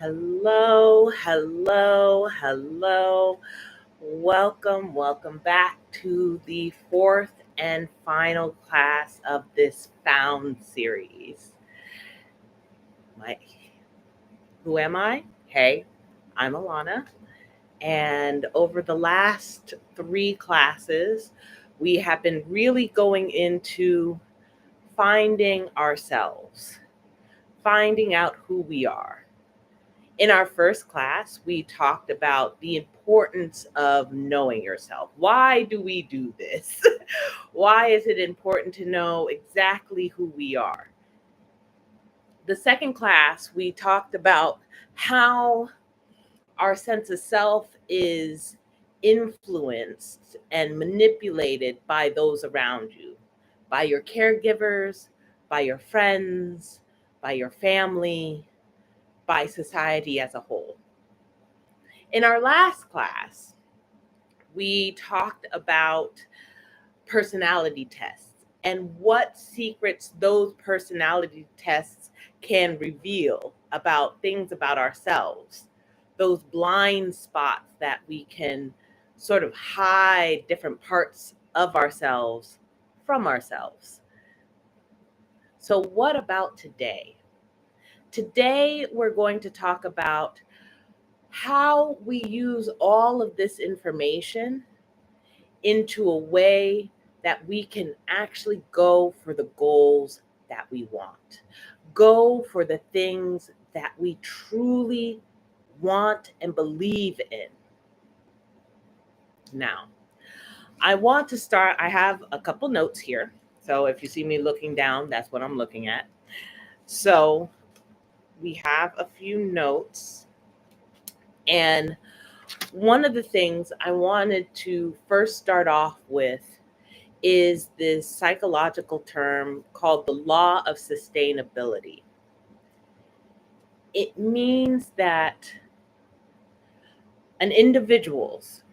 Hello, hello, hello. Welcome back to the fourth and final class of this Found series. My, who am I? Hey, I'm Alana. And over the last three classes, we have been really going into finding ourselves, finding out who we are. In our first class, we talked about the importance of knowing yourself. Why do we do this? Why is it important to know exactly who we are? The second class, we talked about how our sense of self is influenced and manipulated by those around you, by your caregivers, by your friends, by your family, by society as a whole. In our last class, we talked about personality tests and what secrets those personality tests can reveal about things about ourselves, those blind spots that we can sort of hide different parts of ourselves from ourselves. So, what about today? Today, we're going to talk about how we use all of this information into a way that we can actually go for the goals that we want, go for the things that we truly want and believe in. Now, I want to start, I have a couple notes here. So if you see me looking down, that's what I'm looking at. So we have a few notes. And one of the things I wanted to first start off with is this psychological term called the law of sustainability. It means that an individuals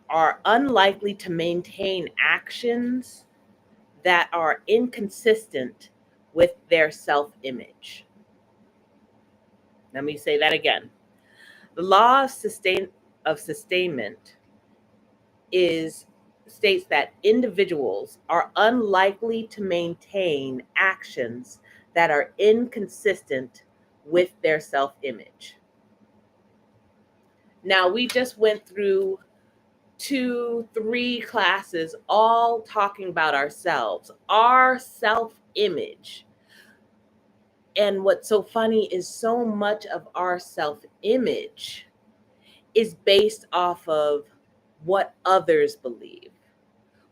are unlikely to maintain actions that are inconsistent with their self-image. Let me say that again. The law of sustainment is states that individuals are unlikely to maintain actions that are inconsistent with their self-image. Now, we just went through 3 classes all talking about ourselves, our self-image. And what's so funny is so much of our self-image is based off of what others believe,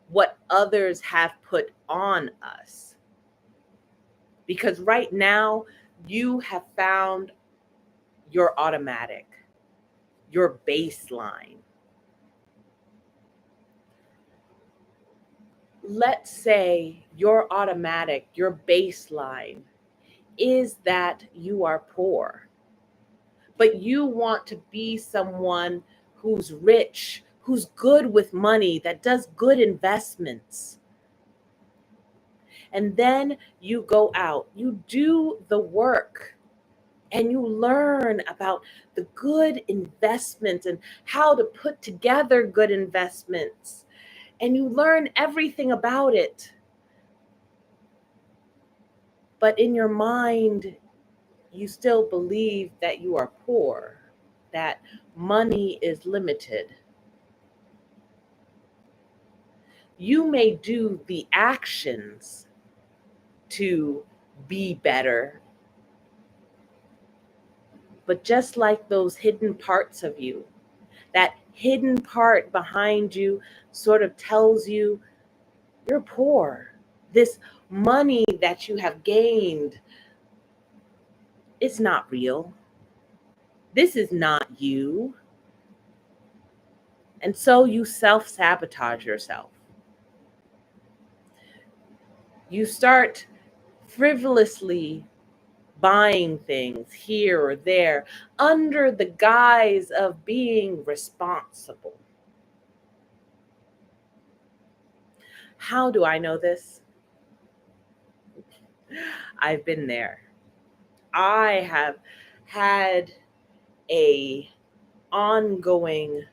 what others have put on us. Because right now, you have found your automatic, your baseline. Let's say your automatic, your baseline is that you are poor, but you want to be someone who's rich, who's good with money, that does good investments. And then you go out, you do the work, and you learn about the good investments and how to put together good investments. And you learn everything about it. But in your mind, you still believe that you are poor, that money is limited. You may do the actions to be better, but just like those hidden parts of you, that hidden part behind you sort of tells you you're poor. This money that you have gained is not real. This is not you. And so you self-sabotage yourself. You start frivolously buying things here or there under the guise of being responsible. How do I know this? I've been there. I have had a ongoing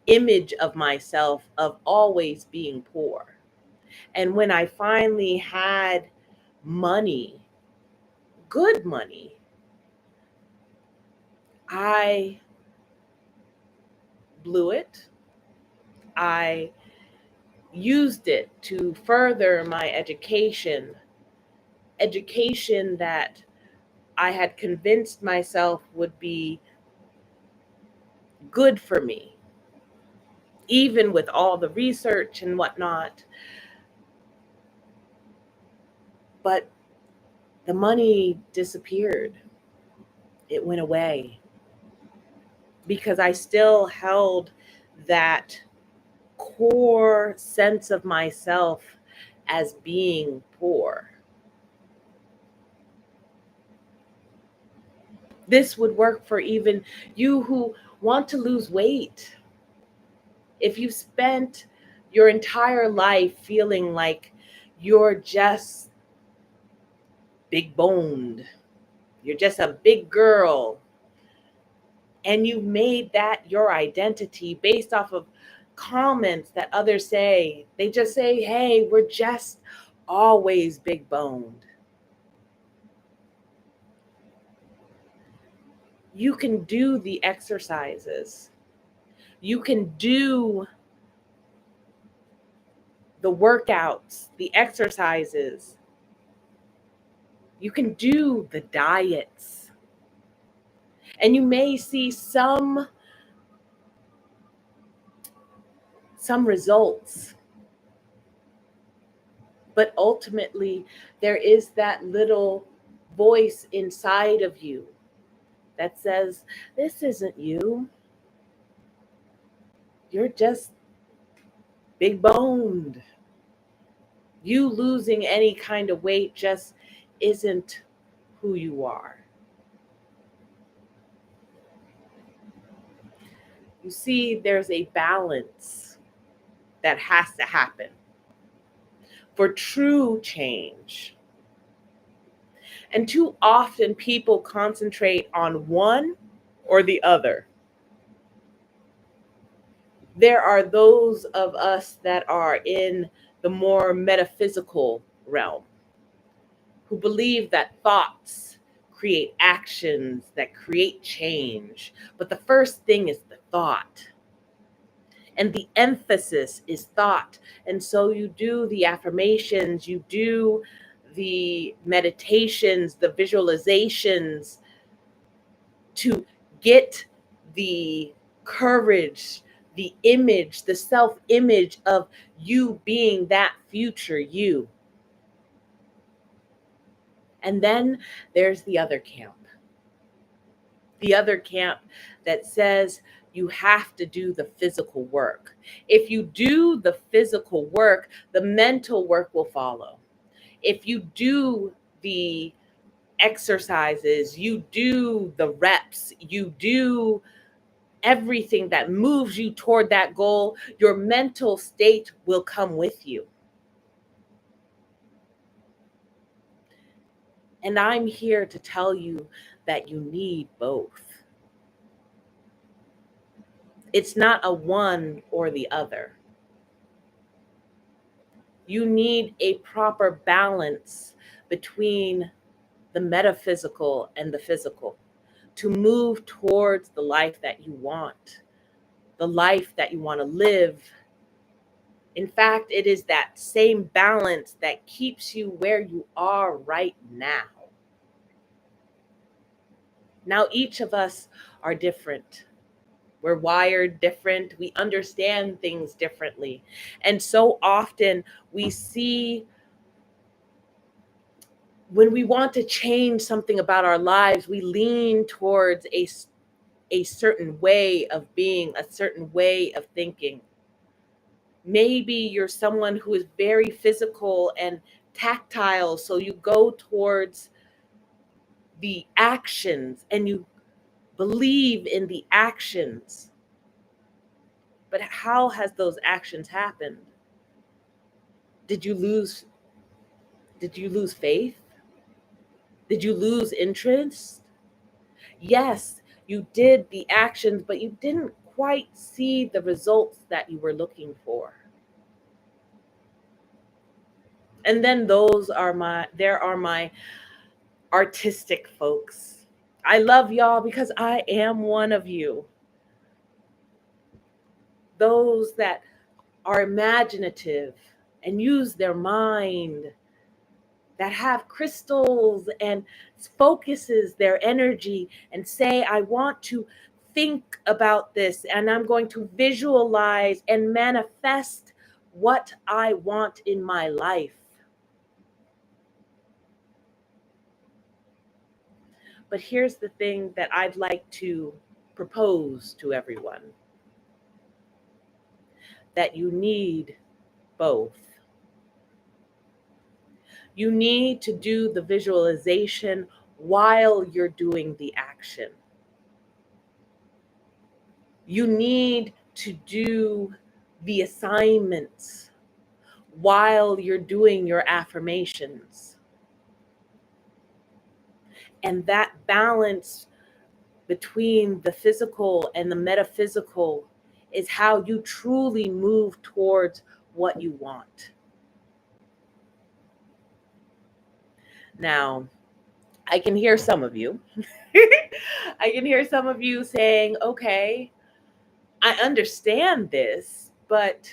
image of myself of always being poor. And when I finally had money, good money, I blew it. I used it to further my education that I had convinced myself would be good for me, even with all the research and whatnot. But the money disappeared. It went away because I still held that core sense of myself as being poor. This would work for even you who want to lose weight. If you spent your entire life feeling like you're just big boned, you're just a big girl, and you made that your identity based off of comments that others say, they just say, hey, we're just always big boned. You can do the exercises. You can do the workouts, the exercises. You can do the diets. And you may see some results. But ultimately, there is that little voice inside of you that says, this isn't you. You're just big boned. You losing any kind of weight just isn't who you are. You see, there's a balance that has to happen for true change. And too often people concentrate on one or the other. There are those of us that are in the more metaphysical realm who believe that thoughts create actions that create change. But the first thing is the thought. And the emphasis is thought. And so you do the affirmations, you do the meditations, the visualizations to get the courage, the image, the self-image of you being that future you. And then there's the other camp. The other camp that says you have to do the physical work. If you do the physical work, the mental work will follow. If you do the exercises, you do the reps, you do everything that moves you toward that goal, your mental state will come with you. And I'm here to tell you that you need both. It's not a one or the other. You need a proper balance between the metaphysical and the physical to move towards the life that you want, the life that you want to live. In fact, it is that same balance that keeps you where you are right now. Now, each of us are different. We're wired different. We understand things differently. And so often we see when we want to change something about our lives, we lean towards a certain way of being, a certain way of thinking. Maybe you're someone who is very physical and tactile, so you go towards the actions and you believe in the actions. But how has those actions happened? Did you lose faith? Did you lose interest? Yes, You did the actions, but you didn't quite see the results that you were looking for. And then there are my artistic folks. I love y'all because I am one of you. Those that are imaginative and use their mind, that have crystals and focuses their energy and say, I want to think about this and I'm going to visualize and manifest what I want in my life. But here's the thing that I'd like to propose to everyone, that you need both. You need to do the visualization while you're doing the action. You need to do the assignments while you're doing your affirmations. And that balance between the physical and the metaphysical is how you truly move towards what you want. Now, I can hear some of you. I can hear some of you saying, okay, I understand this, but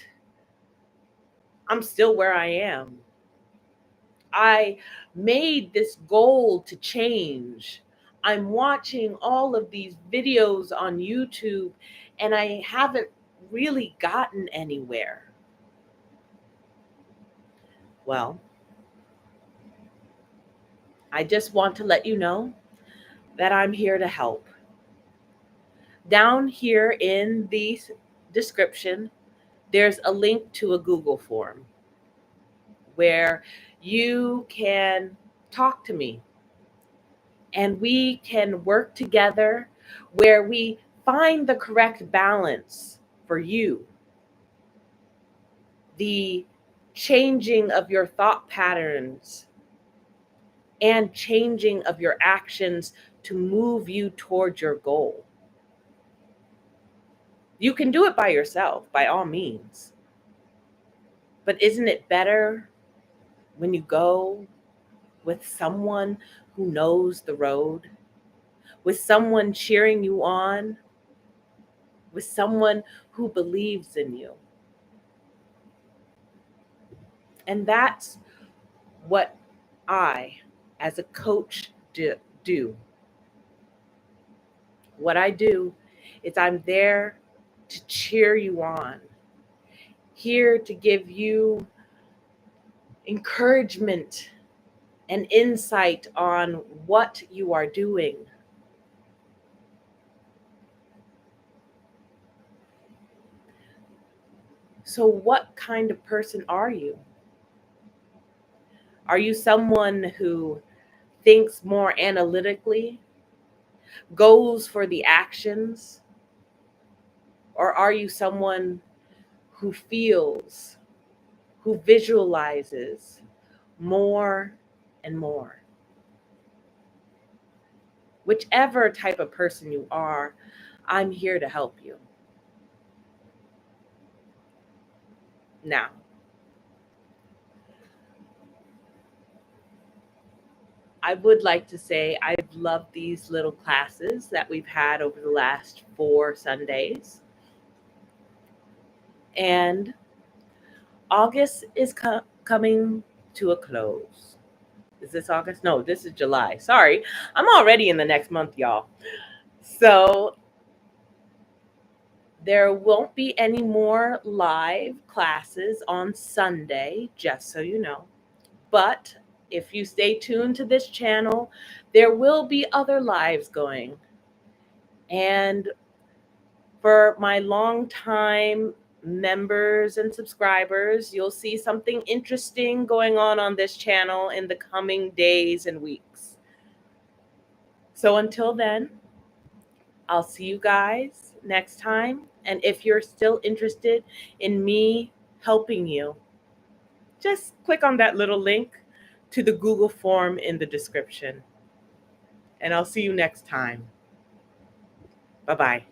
I'm still where I am. I made this goal to change. I'm watching all of these videos on YouTube and I haven't really gotten anywhere. Well, I just want to let you know that I'm here to help. Down here in the description, there's a link to a Google form where you can talk to me and we can work together where we find the correct balance for you. The changing of your thought patterns and changing of your actions to move you towards your goal. You can do it by yourself, by all means. But isn't it better when you go with someone who knows the road, with someone cheering you on, with someone who believes in you? And that's what I, as a coach, do. What I do is I'm there to cheer you on, here to give you encouragement and insight on what you are doing. So, what kind of person are you? Are you someone who thinks more analytically, goes for the actions? Or are you someone who feels, who visualizes more and more? Whichever type of person you are, I'm here to help you. Now, I would like to say I've loved these little classes that we've had over the last 4 Sundays. And August is coming to a close. Is this August? No, this is July. Sorry. I'm already in the next month, y'all. So there won't be any more live classes on Sunday, just so you know. But if you stay tuned to this channel, there will be other lives going. And for my longtime members and subscribers, you'll see something interesting going on this channel in the coming days and weeks. So until then, I'll see you guys next time. And if you're still interested in me helping you, just click on that little link to the Google form in the description. And I'll see you next time. Bye bye.